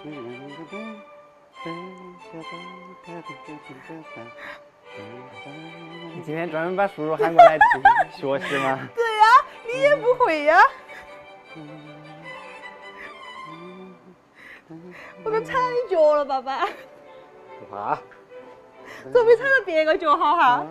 你今天专门把叔叔喊过来学习吗？对呀，你也不会呀。我都踩脚了，爸爸。不怕。准备踩到别个脚好哈。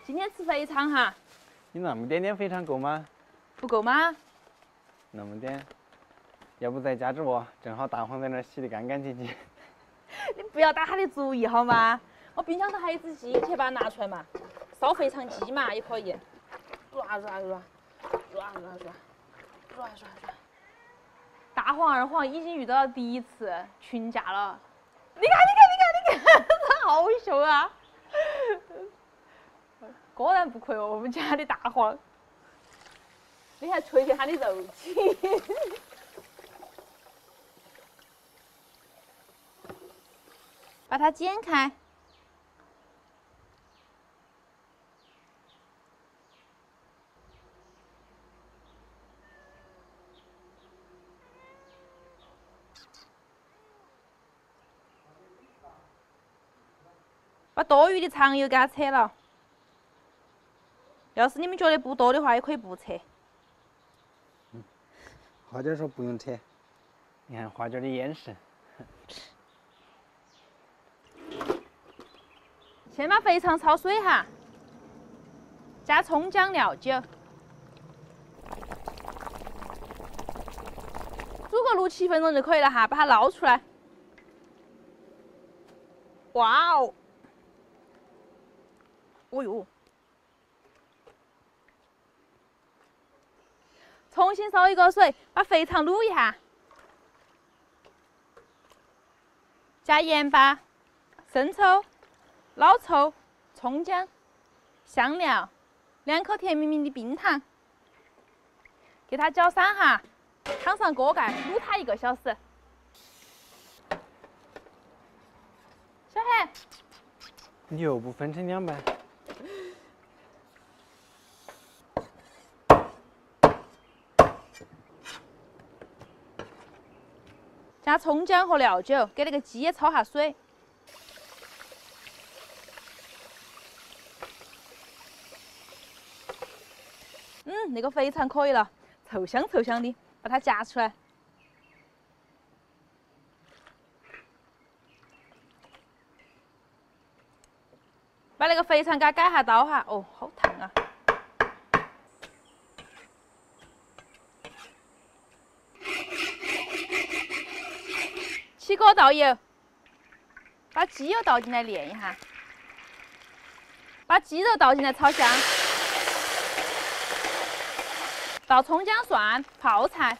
今天吃肥肠哈。你那么点点肥肠够吗？不够吗？那么点，要不再加点哦，正好大黄在那儿洗得干干净净。你不要打他的主意好吗？我冰箱头还有一只鸡，去把它拿出来嘛，烧肥肠鸡嘛也可以。大黄二黄已经遇到了第一次群架了，你看，他好凶啊！果然不愧我们家的大黄，你还捶捶他的肉体。把它剪开。把多余的肠油给它扯了。要是你们觉得不多的话，也可以不扯。花姐说不用扯，你看花姐的眼神。先把肥肠焯水哈，加葱姜料酒，煮个6、7分钟就可以了哈，把它捞出来。哇哦！哦哟！重新烧一锅水，把肥肠卤一下，加盐巴、生抽、老抽、葱姜、香料，2颗甜蜜蜜的冰糖，给它搅散哈，躺上锅盖卤它1个小时。小黑，你又不分成2半。加葱姜和料酒，给那个鸡也焯下水。那个肥肠可以了，臭香臭香的，把它夹出来。把那个肥肠给它改下刀哈，哦，好烫啊！起锅倒油，把鸡油倒进来炼一下，把鸡肉倒进来炒香，倒葱姜蒜、泡菜，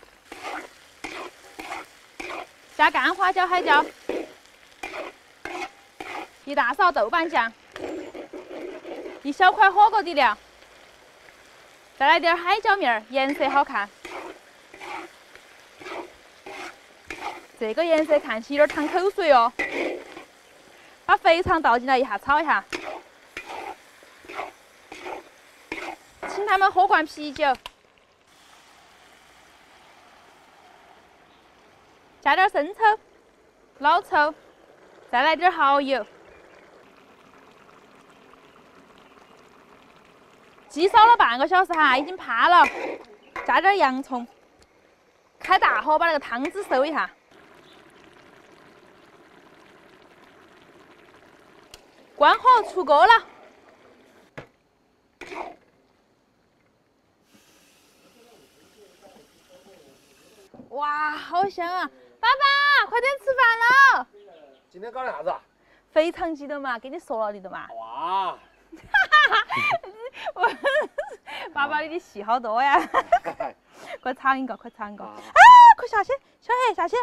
加干花椒、海椒，1大勺豆瓣酱，1小块火锅底料，再来点海椒面儿，颜色好看。这个颜色看起有点淌口水哦。把肥肠倒进来一下炒一下，请他们喝罐啤酒，加点生抽、老抽，再来点蚝油。鸡烧了半个小时哈，已经趴了，加点洋葱，开大火把那个汤汁收一下。关火出锅了，哇，好香啊！爸爸，快点吃饭了。今天搞的啥子？肥肠鸡的嘛，跟你说了的嘛。哇！爸爸，你的戏好多呀！快尝一个，快尝一个！啊，快下去，小黑下去！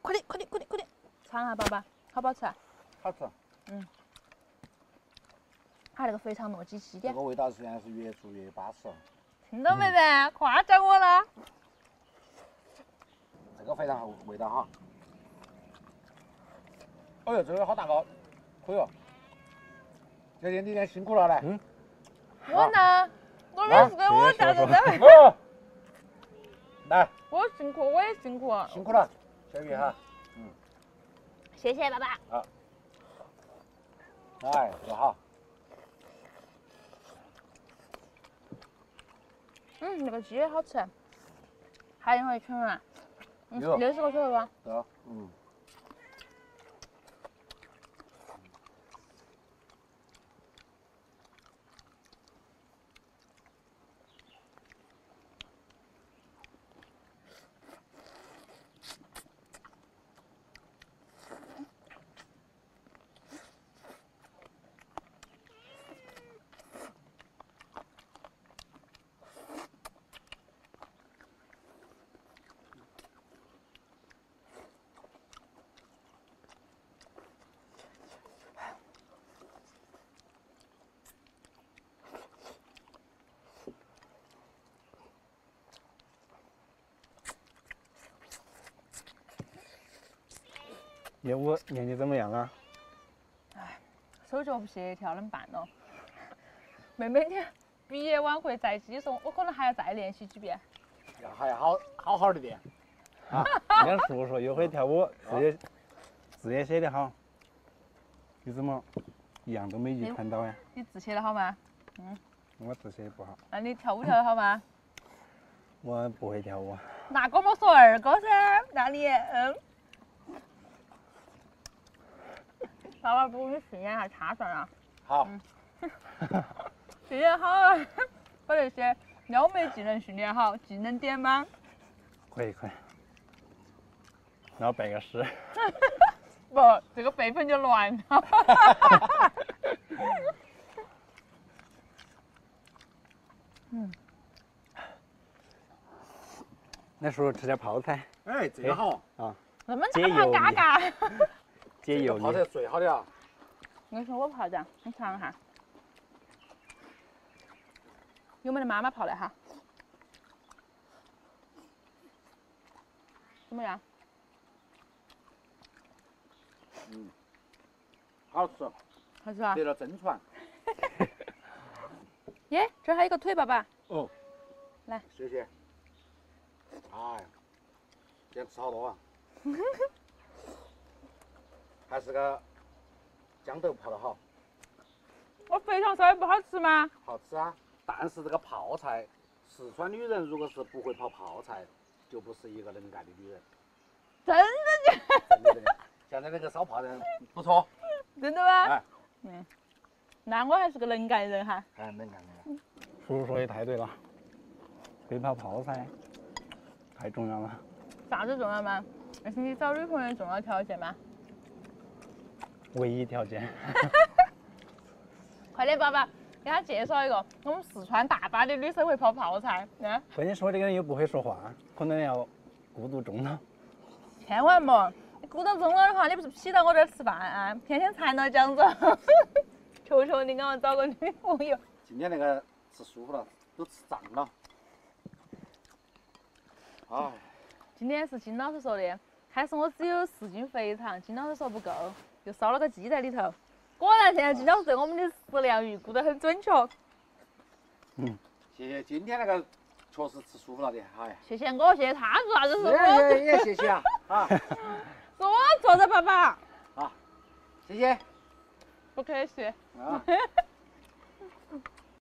快点，快点，快点，快点！尝下，爸爸，好不好吃啊？好吃。它那个肥肠糯叽叽的，这个味道现在是越做越巴适。听到没得？夸奖我了。这个非常好味道哈。哎呦，这个好大个，可以哦。小姐，你今天辛苦了来。我呢？我没事，我站在这。哦。来，我辛苦，我也辛苦。辛苦了，小雨哈。谢谢爸爸。好。来，坐好。那个鸡也好吃。还有一回吃嘛？有60个左右吧。走。业务年纪怎么样啊？手脚不协调，能办咯。妹妹，你毕业晚会再继续，我可能还要再练习几遍。还要好好的练。啊，你跟叔叔又会跳舞，字也写得好，你怎么一样都没遗传到呀？你字写得好吗？我字写得不好。那你跳舞跳得好吗？我不会跳舞。那跟我说2个噻，那你爸爸不给你训练下插算啊？好。训练好啊，把那些撩妹技能训练好，技能点满。可以。然后背个诗。不，这个辈分就乱了。那叔叔吃点泡菜。哎，这个好。啊。那么大盘嘎嘎。解油泡菜最好的啊。你说我泡的，你尝一下。有没得妈妈泡的哈？怎么样？好吃。好吃啊！得了真传。耶，这儿还有一个腿，爸爸。哦。来。谢谢。哎，今天吃好多啊。还是个豇豆泡得好。我肥肠烧也不好吃吗？好吃啊，但是这个泡菜，四川女人如果是不会泡泡菜，就不是一个能干的女人。真的假的？真的。现在那个烧泡的不错。真的吗？哎。那我还是个能干的人哈。能干。叔叔说的太对了，会泡泡菜太重要了。啥子重要吗？那是你找女朋友的重要条件吗？唯一条件。快点，爸爸，给他介绍一个我们四川大把的女生会泡泡菜。关键说这个人又不会说话，可能要孤独终老。千万莫！你孤独终老的话，你不是匹到我这儿吃饭啊？天天缠到讲着。求求你，给我找个女朋友。今天那个吃舒服了，都吃胀了。哎。今天是金老师说的，开始我只有4斤肥肠，金老师说不够，又烧了个鸡在里头。果然，现在金老师对我们的食量预估得很准确。谢谢，今天那个确实吃舒服了的，哎。谢谢我，谢谢他，做啥子是我？也谢谢啊，是我做的，爸爸。好，谢谢。不客气。啊。